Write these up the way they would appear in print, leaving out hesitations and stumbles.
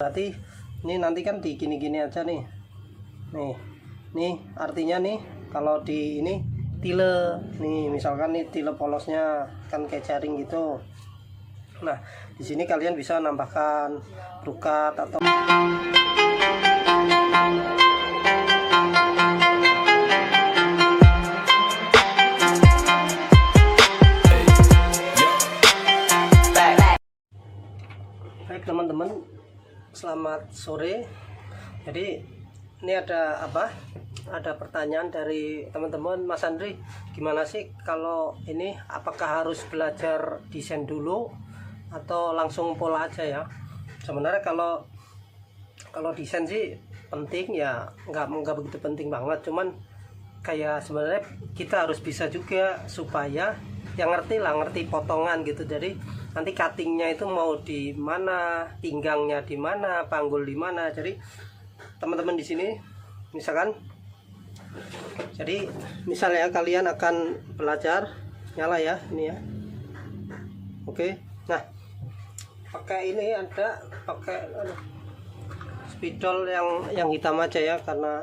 Berarti ini nanti kan di gini-gini aja nih. Nih artinya nih kalau di ini tile nih, misalkan nih tile polosnya kan kayak jaring gitu. Nah, di sini kalian bisa nambahkan brokat atau baik teman-teman, selamat sore. Jadi ini ada apa? Ada pertanyaan dari teman-teman, Mas Andri, gimana sih kalau ini, apakah harus belajar desain dulu atau langsung pola aja ya? Sebenarnya kalau desain sih penting ya, nggak begitu penting banget, cuman kayak sebenarnya kita harus bisa juga supaya yang ngerti potongan gitu. Jadi nanti cuttingnya itu mau di mana, pinggangnya di mana, panggul di mana. Jadi teman-teman di sini misalkan, jadi misalnya kalian akan belajar, nyala ya ini ya. Oke, nah pakai ini, ada pakai spidol yang hitam aja ya, karena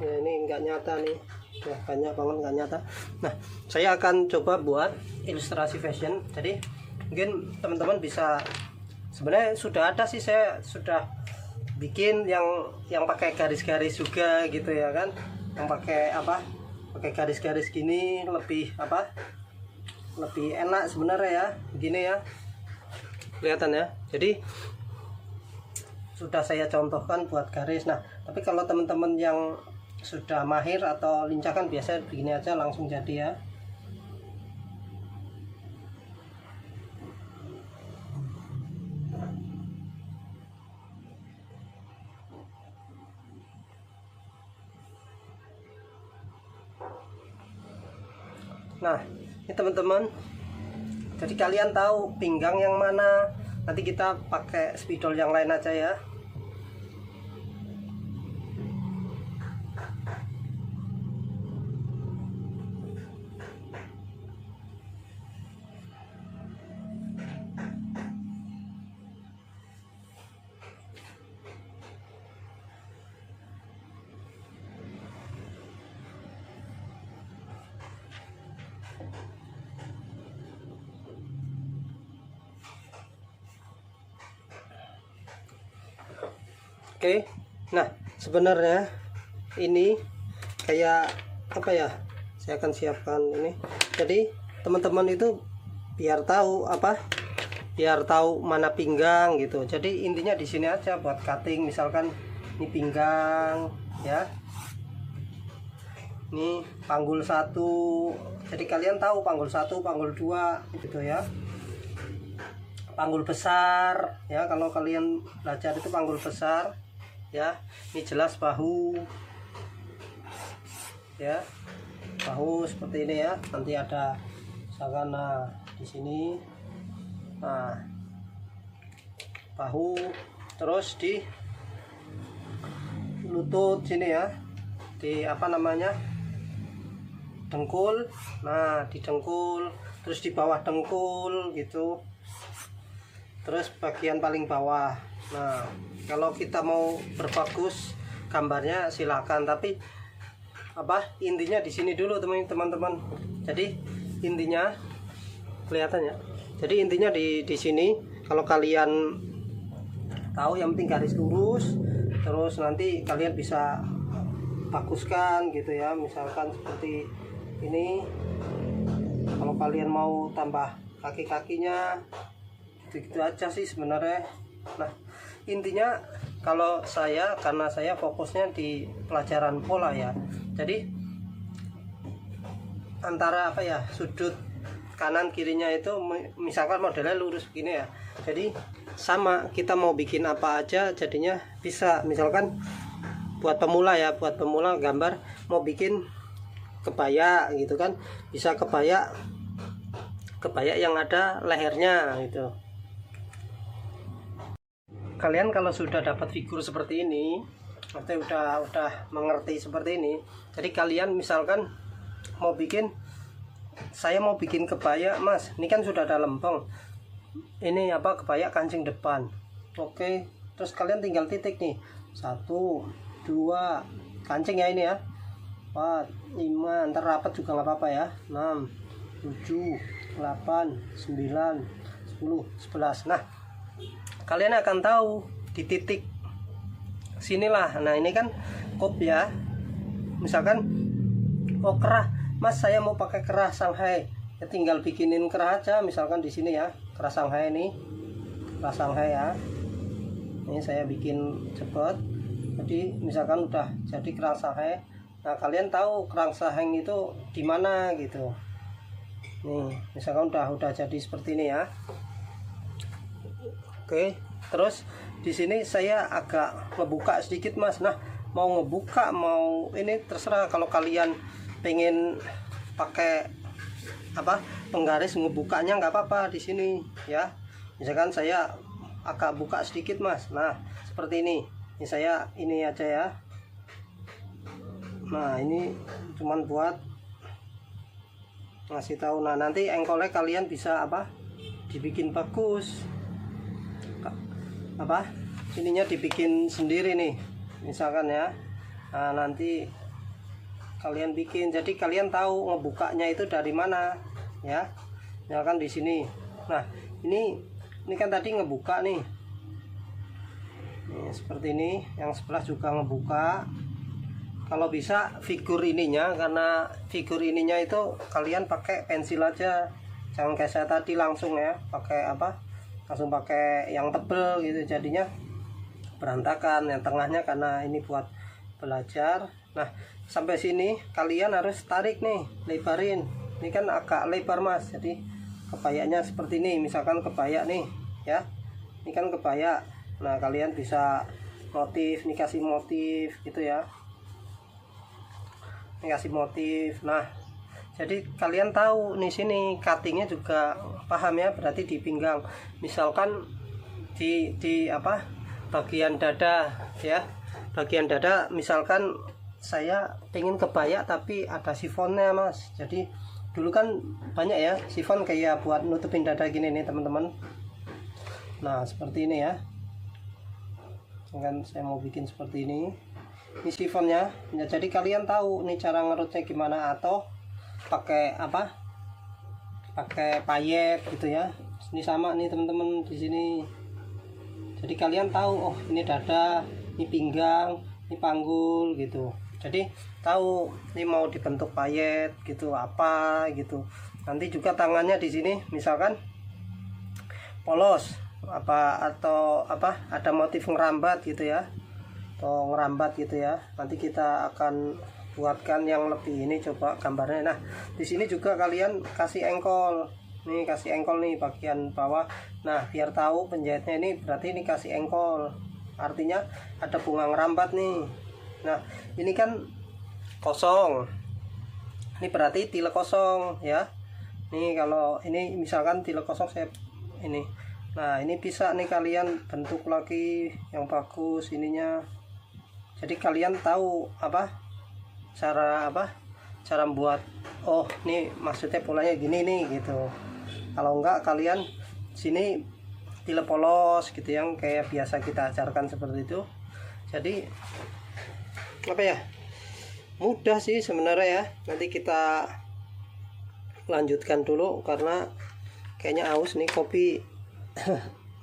ya, ini nggak nyata nih ya, banyak banget nggak nyata. Nah, saya akan coba buat ilustrasi fashion. Jadi mungkin teman-teman bisa, sebenarnya sudah ada sih, saya sudah bikin yang pakai garis-garis juga gitu ya kan, yang pakai apa, pakai garis-garis gini lebih apa, lebih enak sebenarnya ya, begini ya, kelihatan ya. Jadi sudah saya contohkan buat garis. Nah, tapi kalau teman-teman yang sudah mahir atau lincah kan biasa begini aja langsung jadi ya. Nah, ini teman-teman, jadi kalian tahu pinggang yang mana, nanti kita pakai spidol yang lain aja ya. Oke, nah sebenarnya ini kayak apa ya, saya akan siapkan ini. Jadi teman-teman itu biar tahu apa, biar tahu mana pinggang gitu. Jadi intinya di sini aja buat cutting, misalkan ini pinggang ya, ini panggul 1. Jadi kalian tahu panggul 1, panggul 2 gitu ya. Panggul besar ya, kalau kalian belajar itu panggul besar ya. Ini jelas bahu ya, bahu seperti ini ya. Nanti ada misalkan, nah di sini, nah bahu, terus di lutut sini ya, di apa namanya, dengkul. Nah di dengkul, terus di bawah dengkul gitu, terus bagian paling bawah. Nah, kalau kita mau berbagus gambarnya silakan, tapi apa, intinya di sini dulu teman-teman. Jadi intinya kelihatan ya. Jadi intinya di sini, kalau kalian tahu, yang penting garis lurus, terus nanti kalian bisa baguskan gitu ya. Misalkan seperti ini, kalau kalian mau tambah kaki-kakinya, gitu aja sih sebenarnya. Nah, intinya kalau saya, karena saya fokusnya di pelajaran pola ya, jadi antara apa ya, sudut kanan kirinya itu misalkan modelnya lurus begini ya, jadi sama, kita mau bikin apa aja jadinya bisa. Misalkan buat pemula ya, buat pemula gambar mau bikin kebaya gitu kan, bisa kebaya yang ada lehernya gitu. Kalian kalau sudah dapat figur seperti ini, artinya udah mengerti seperti ini, jadi kalian misalkan mau bikin, saya mau bikin kebaya Mas, ini kan sudah ada lempeng, ini apa, kebaya kancing depan. Oke, terus kalian tinggal titik nih, 1 2, kancing ya ini ya, 4 5, ntar rapat juga nggak apa-apa ya, 6 7 8 9 10 11. Nah, kalian akan tahu di titik sinilah. Nah, ini kan kop ya, misalkan oh kerah mas, saya mau pakai kerah Shanghai ya, tinggal bikinin kerah aja, misalkan di sini ya, kerah Shanghai nih, kerah Shanghai ya, ini saya bikin cepet. Jadi misalkan udah jadi kerang Shanghai, nah kalian tahu kerang Shanghai itu di mana gitu. Nih misalkan udah jadi seperti ini ya. Oke, terus di sini saya agak ngebuka sedikit mas. Nah, mau ngebuka mau ini terserah, kalau kalian pengen pakai apa penggaris ngebukanya nggak apa-apa di sini ya. Misalkan saya agak buka sedikit mas. Nah seperti ini saya ini aja ya. Nah ini cuman buat ngasih tahu. Nah nanti engkolnya kalian bisa apa dibikin bagus, apa ininya dibikin sendiri nih misalkan ya. Nah nanti kalian bikin, jadi kalian tahu ngebukanya itu dari mana ya. Misalkan di sini. Nah ini kan tadi ngebuka nih. Nih seperti ini, yang sebelah juga ngebuka. Kalau bisa figur ininya, karena figur ininya itu kalian pakai pensil aja, jangan kayak saya tadi langsung ya pakai apa, langsung pakai yang tebel gitu, jadinya berantakan. Yang tengahnya karena ini buat belajar. Nah sampai sini kalian harus tarik nih, lebarin. Ini kan agak lebar mas, jadi kebayanya seperti ini. Misalkan kebaya nih ya, ini kan kebaya. Nah kalian bisa motif, nih kasih motif gitu ya, ini kasih motif. Nah jadi kalian tahu nih sini cuttingnya juga paham ya, berarti di pinggang. Misalkan di apa bagian dada ya, bagian dada misalkan saya pengen kebaya tapi ada sifonnya mas. Jadi dulu kan banyak ya sifon kayak buat nutupin dada gini nih teman-teman. Nah seperti ini ya, kan saya mau bikin seperti ini sifonnya ya. Jadi kalian tahu nih cara ngerutnya gimana, atau pakai apa, pakai payet gitu ya. Ini sama nih teman-teman di sini. Jadi kalian tahu oh ini dada, ini pinggang, ini panggul gitu. Jadi tahu ini mau dibentuk payet gitu apa gitu. Nanti juga tangannya di sini misalkan polos apa, atau apa ada motif ngerambat gitu ya, atau ngerambat gitu ya. Nanti kita akan buatkan yang lebih ini, coba gambarnya. Nah di sini juga kalian kasih engkol nih, kasih engkol nih bagian bawah. Nah biar tahu penjahitnya ini berarti ini kasih engkol, artinya ada bunga ngerambat nih. Nah ini kan kosong, ini berarti tile kosong ya. Nih kalau ini misalkan tile kosong saya ini. Nah ini bisa nih kalian bentuk lagi yang bagus ininya. Jadi kalian tahu apa cara buat, oh nih maksudnya polanya gini nih gitu. Kalau enggak kalian sini tile polos gitu yang kayak biasa kita ajarkan seperti itu. Jadi apa ya, mudah sih sebenarnya ya. Nanti kita lanjutkan dulu karena kayaknya aus nih kopi.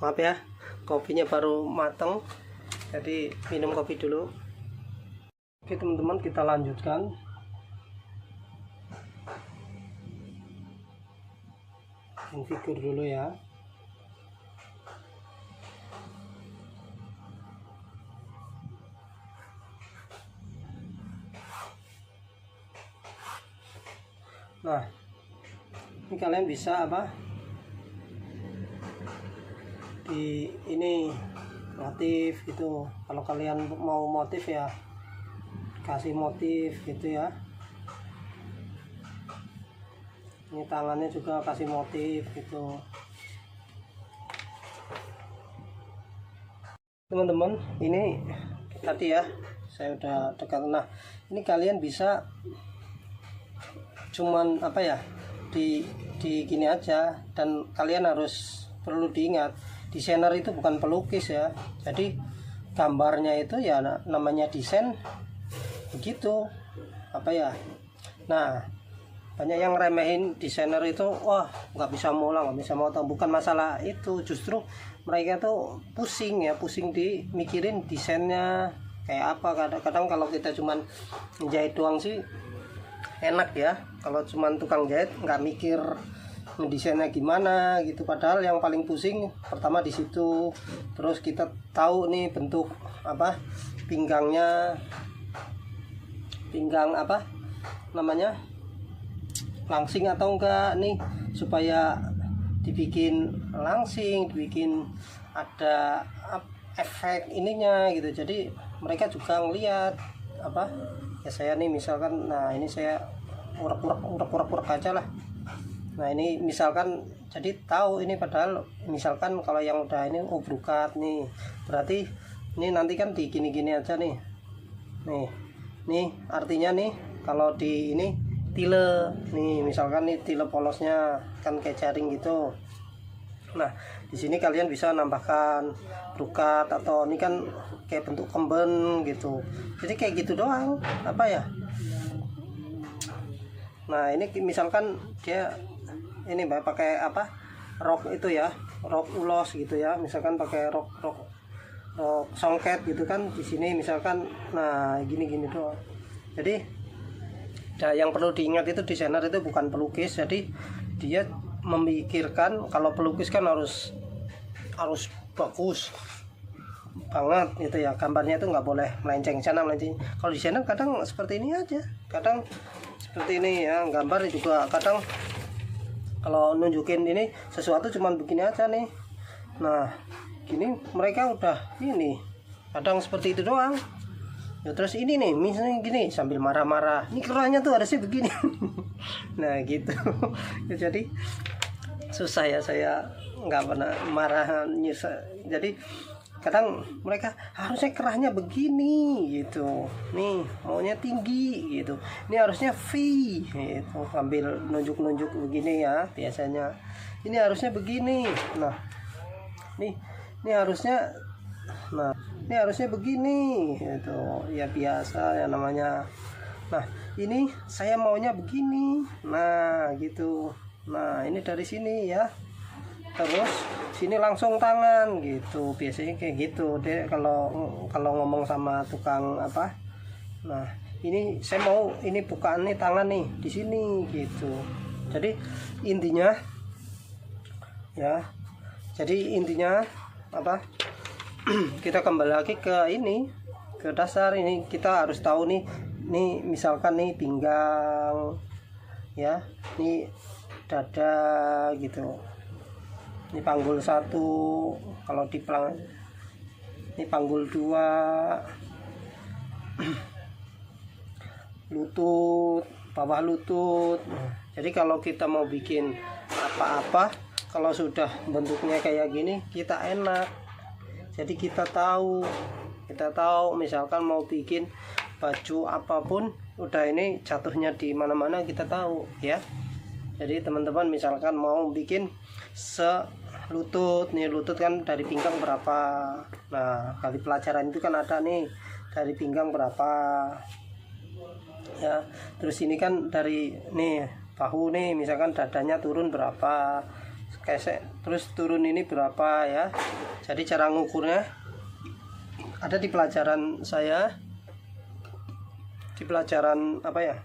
Maaf ya, kopinya baru mateng, jadi minum kopi dulu. Oke teman-teman, kita lanjutkan. Bikin figur dulu ya. Nah ini kalian bisa apa, di ini motif gitu. Kalau kalian mau motif ya kasih motif gitu ya. Ini tangannya juga kasih motif gitu teman-teman. Ini tadi ya saya udah dekat. Nah ini kalian bisa cuman apa ya, di gini aja. Dan kalian harus perlu diingat desainer itu bukan pelukis ya. Jadi gambarnya itu ya namanya desain begitu apa ya. Nah, banyak yang remehin desainer itu, wah nggak bisa molang, nggak bisa motong. Bukan masalah itu, justru mereka tuh pusing di mikirin desainnya kayak apa. Kadang-kadang kalau kita cuman jahit doang sih enak ya, kalau cuman tukang jahit nggak mikir mendesainnya gimana gitu. Padahal yang paling pusing pertama di situ. Terus kita tahu nih bentuk apa pinggang apa namanya, langsing atau enggak nih, supaya dibikin langsing, dibikin ada efek ininya gitu. Jadi mereka juga ngeliat apa ya, saya nih misalkan, nah ini saya urak aja lah. Nah ini misalkan, jadi tahu ini, padahal misalkan kalau yang udah ini brokat nih, berarti ini nanti kan di gini-gini aja nih. Nih artinya nih kalau di ini tile nih, misalkan nih tile polosnya kan kayak jaring gitu. Nah di sini kalian bisa nambahkan brokat, atau ini kan kayak bentuk kemben gitu. Jadi kayak gitu doang apa ya. Nah ini misalkan dia ini pakai apa, rok itu ya, rok ulos gitu ya, misalkan pakai rok songket gitu kan di sini misalkan. Nah gini doang. Jadi yang perlu diingat itu desainer itu bukan pelukis. Jadi dia memikirkan, kalau pelukis kan harus bagus banget gitu ya, gambarnya itu nggak boleh melenceng sana melenceng. Kalau desainer kadang seperti ini aja, kadang seperti ini ya, gambar juga kadang kalau nunjukin ini sesuatu cuman begini aja nih. Nah gini mereka udah ini kadang seperti itu doang ya. Terus ini nih misalnya gini sambil marah-marah, ini kerahnya tuh harusnya begini. Nah gitu. Jadi susah ya, saya nggak pernah marah nyusah. Jadi kadang mereka harusnya kerahnya begini gitu, nih maunya tinggi gitu, ini harusnya V gitu, sambil nunjuk begini ya biasanya, ini harusnya begini. Nah ini harusnya, nah ini harusnya begini gitu ya, biasa ya namanya. Nah ini saya maunya begini, nah gitu. Nah ini dari sini ya, terus sini langsung tangan gitu, biasanya kayak gitu deh kalau ngomong sama tukang apa. Nah ini saya mau ini bukaan nih tangan nih di sini gitu. Jadi intinya ya, jadi intinya apa, kita kembali lagi ke ini, ke dasar. Ini kita harus tahu nih misalkan nih pinggang ya, ini dada gitu, ini panggul 1, kalau di pelang ini panggul 2, lutut, bawah lutut. Jadi kalau kita mau bikin apa-apa, kalau sudah bentuknya kayak gini kita enak. Jadi kita tahu misalkan mau bikin baju apapun, udah ini jatuhnya di mana-mana kita tahu ya. Jadi teman-teman misalkan mau bikin selutut nih, lutut kan dari pinggang berapa. Nah kali pelajaran itu kan ada nih dari pinggang berapa ya. Terus ini kan dari nih bahu nih, misalkan dadanya turun berapa, kesek terus turun ini berapa ya. Jadi cara ngukurnya ada di pelajaran saya, di pelajaran apa ya,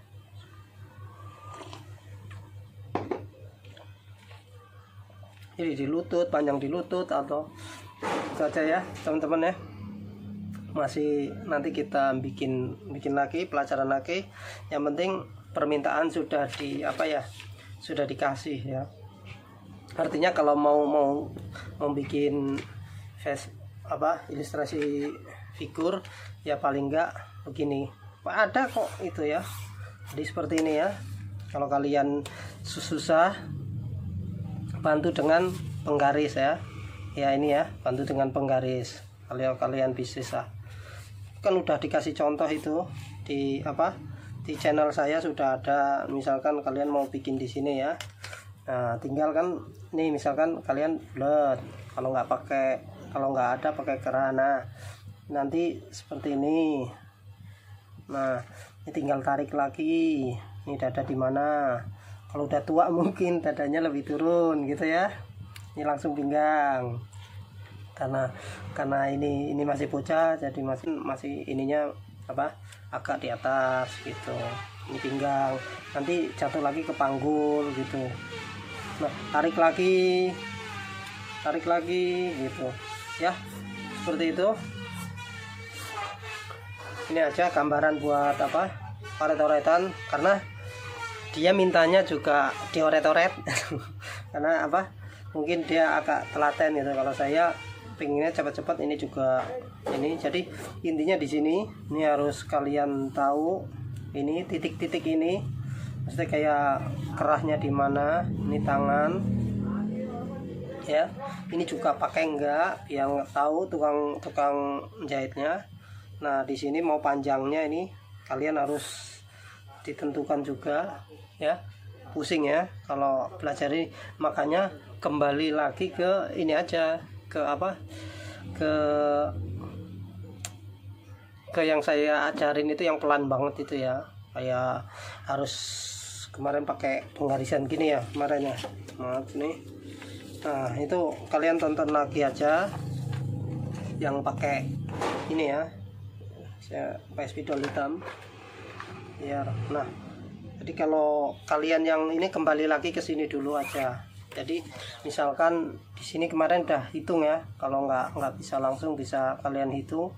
jadi di lutut, panjang di lutut, atau itu aja ya teman-teman ya. Masih nanti kita bikin lagi pelajaran lagi. Yang penting permintaan sudah di apa ya, sudah dikasih ya. Artinya kalau mau bikin ilustrasi figur ya, paling enggak begini ada kok itu ya. Jadi seperti ini ya. Kalau kalian susah, bantu dengan penggaris ya. Ya ini ya, bantu dengan penggaris. Kalau kalian bisa, kan udah dikasih contoh itu di di channel saya sudah ada. Misalkan kalian mau bikin di sini ya. Nah tinggal kan nih misalkan kalian bulat, kalau nggak ada pakai keran. Nah nanti seperti ini. Nah ini tinggal tarik lagi, ini dada di mana. Kalau udah tua mungkin dadanya lebih turun gitu ya, ini langsung pinggang. Karena ini masih bocah, jadi masih ininya apa, agak di atas gitu. Ini pinggang, nanti jatuh lagi ke panggul gitu. Nah tarik lagi gitu ya, seperti itu. Ini aja gambaran buat apa, oret-oretan, karena dia mintanya juga dioret-oret karena apa, mungkin dia agak telaten gitu. Kalau saya pengennya cepat-cepat, ini juga ini. Jadi intinya di sini ini harus kalian tahu, ini titik-titik ini maksudnya kayak kerahnya di mana, ini tangan ya. Ini juga pakai enggak, yang tahu tukang jahitnya. Nah di sini mau panjangnya ini kalian harus ditentukan juga ya, pusing ya kalau belajar ini. Makanya kembali lagi ke ini aja, ke apa, ke yang saya ajarin itu yang pelan banget itu ya, kayak harus kemarin pakai penggarisan gini ya kemarin ya, maaf nih. Nah itu kalian tonton lagi aja yang pakai ini ya, saya pakai spidol hitam ya. Nah jadi kalau kalian yang ini kembali lagi ke sini dulu aja. Jadi misalkan di sini kemarin udah hitung ya, kalau nggak bisa langsung bisa kalian hitung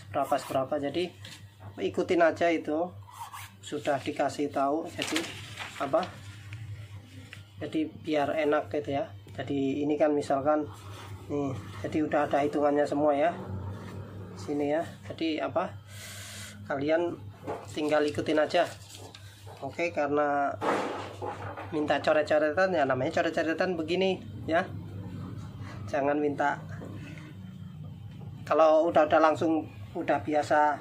seberapa. Jadi ikutin aja, itu sudah dikasih tahu. Jadi apa, jadi biar enak gitu ya. Jadi ini kan misalkan nih, jadi udah ada hitungannya semua ya sini ya. Jadi apa, kalian tinggal ikutin aja. Oke, karena minta coret-coretan ya, namanya coret-coretan begini ya. Jangan minta, kalau udah langsung udah biasa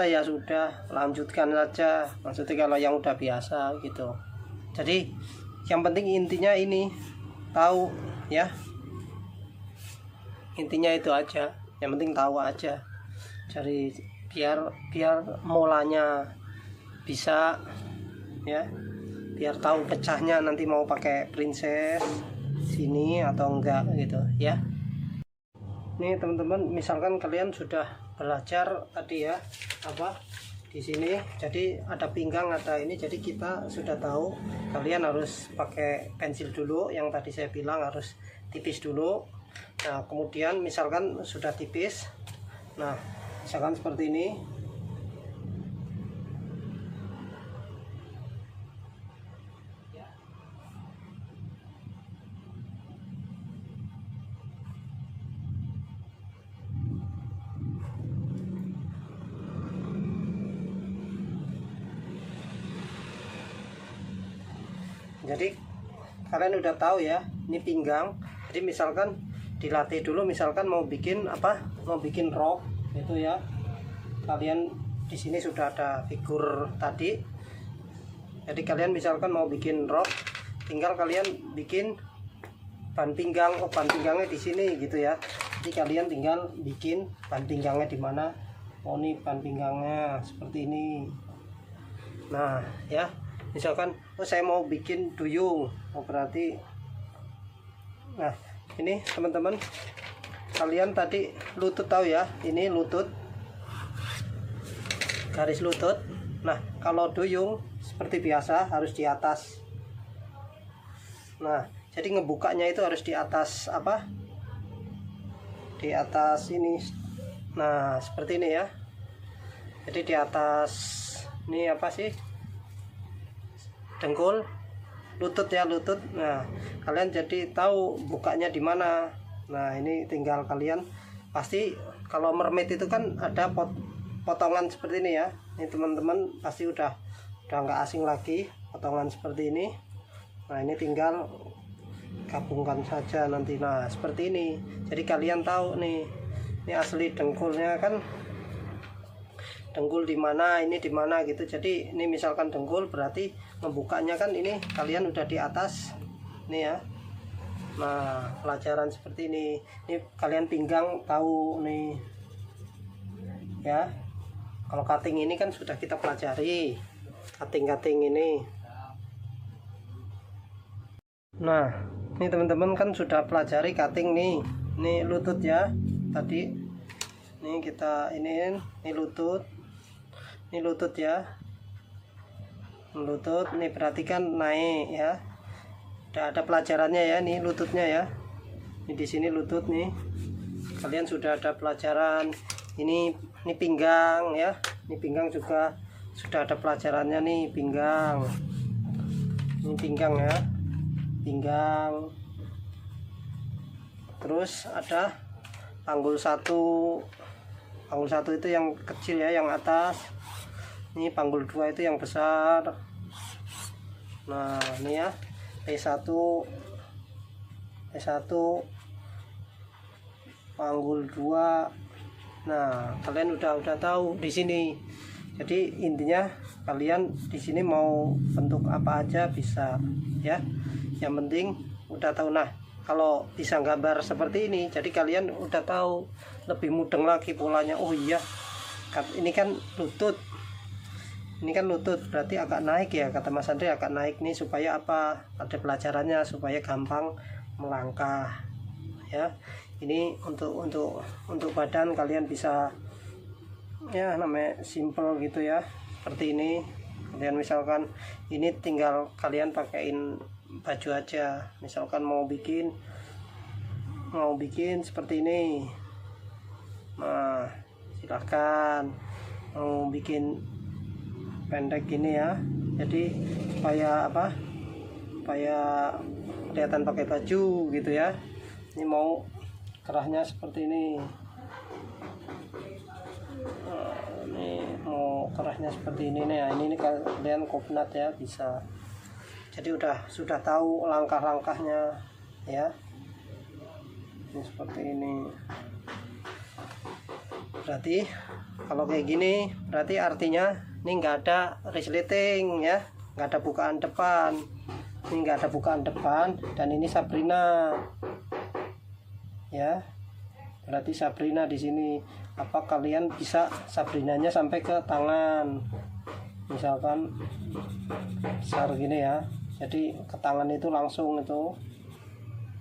ya sudah, lanjutkan saja. Maksudnya kalau yang udah biasa gitu. Jadi yang penting intinya ini tahu ya, intinya itu aja, yang penting tahu aja. Jadi biar mulanya bisa ya, biar tahu pecahnya nanti mau pakai princess sini atau enggak gitu ya. Nih teman-teman, misalkan kalian sudah belajar tadi ya apa di sini, jadi ada pinggang, ada ini. Jadi kita sudah tahu kalian harus pakai pensil dulu, yang tadi saya bilang harus tipis dulu. Nah kemudian misalkan sudah tipis, nah misalkan seperti ini. Jadi kalian udah tahu ya, ini pinggang. Jadi misalkan dilatih dulu, misalkan mau bikin apa, mau bikin rok itu ya. Kalian di sini sudah ada figur tadi. Jadi kalian misalkan mau bikin rok, tinggal kalian bikin ban pinggang. Oh, ban pinggangnya di sini gitu ya. Jadi kalian tinggal bikin ban pinggangnya di mana. Oh, ini ban pinggangnya seperti ini. Nah, ya. Misalkan oh saya mau bikin duyung, oh berarti, nah ini teman-teman, kalian tadi lutut tahu ya, ini lutut, garis lutut. Nah kalau duyung seperti biasa harus di atas. Nah jadi ngebukanya itu harus di atas apa, di atas ini. Nah seperti ini ya, jadi di atas ini apa sih, dengkul, lutut ya, lutut. Nah kalian jadi tahu bukanya di mana. Nah ini tinggal kalian, pasti kalau mermaid itu kan ada potongan seperti ini ya. Ini teman-teman pasti udah nggak asing lagi potongan seperti ini. Nah ini tinggal gabungkan saja nanti. Nah seperti ini, jadi kalian tahu nih, ini asli dengkulnya kan dengkul di mana, ini di mana gitu. Jadi ini misalkan dengkul, berarti membukanya kan ini kalian udah di atas nih ya. Nah, pelajaran seperti ini kalian pinggang tahu nih ya. Kalau cutting ini kan sudah kita pelajari, cutting ini. Nah, ini teman-teman kan sudah pelajari cutting nih. Ini lutut ya tadi. Ini kita ini lutut. Ini lutut ya. Lutut nih, perhatikan naik ya. Udah ada pelajarannya ya, nih lututnya ya. Ini di sini lutut nih. Kalian sudah ada pelajaran. Ini pinggang ya. Ini pinggang juga sudah ada pelajarannya nih, pinggang. Ini pinggang ya. Pinggang. Terus ada panggul satu. Panggul satu itu yang kecil ya, yang atas. Ini panggul dua itu yang besar. Nah, ini ya. P1 panggul 2. Nah, kalian udah tahu di sini. Jadi intinya kalian di sini mau bentuk apa aja bisa ya. Yang penting udah tahu. Nah, kalau bisa gambar seperti ini, jadi kalian udah tahu, lebih mudeng lagi polanya. Oh iya, ini kan lutut. Ini kan lutut, berarti agak naik ya, kata Mas Andre, agak naik nih supaya apa? Ada pelajarannya supaya gampang melangkah. Ya. Ini untuk badan kalian bisa ya, namanya simple gitu ya. Seperti ini. Kemudian misalkan ini tinggal kalian pakaiin baju aja. Misalkan mau bikin seperti ini. Nah, silahkan. Mau bikin pendek gini ya, jadi supaya apa, supaya kelihatan pakai baju gitu ya. Ini mau kerahnya seperti ini. Ini mau kerahnya seperti ini nih. Ini kalian kopnat ya, bisa. Jadi sudah tahu langkah-langkahnya ya. Ini seperti ini. Berarti kalau kayak gini, berarti artinya ini nggak ada resleting ya, nggak ada bukaan depan. Ini nggak ada bukaan depan, dan ini Sabrina ya. Berarti Sabrina di sini. Apa kalian bisa Sabrinanya sampai ke tangan, misalkan besar gini ya. Jadi ke tangan itu langsung itu.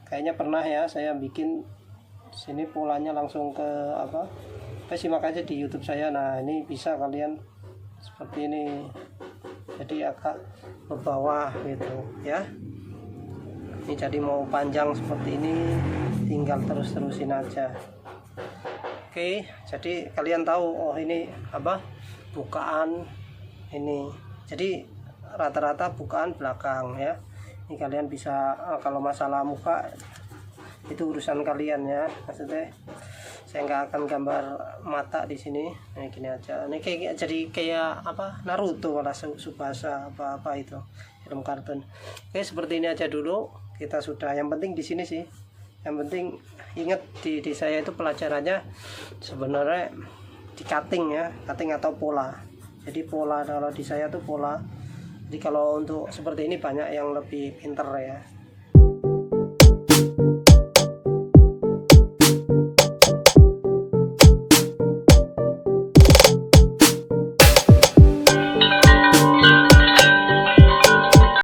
Kayaknya pernah ya saya bikin sini polanya langsung ke apa? Simak aja di YouTube saya. Nah, ini bisa kalian seperti ini. Jadi agak ke bawah gitu ya. Ini jadi mau panjang seperti ini, tinggal terusin aja. Oke, jadi kalian tahu, oh ini apa? Bukaan ini. Jadi rata-rata bukaan belakang ya. Ini kalian bisa, kalau masalah muka itu urusan kalian ya. Maksudnya saya nggak akan gambar mata di sini. Nah, gini aja. Ini kayak apa, Naruto kalau Subasa apa itu film kartun. Oke, seperti ini aja dulu. Kita sudah, yang penting di sini sih. Yang penting ingat di saya itu pelajarannya sebenarnya di cutting ya, cutting atau pola. Jadi pola, kalau di saya tuh pola. Jadi kalau untuk seperti ini banyak yang lebih pinter ya.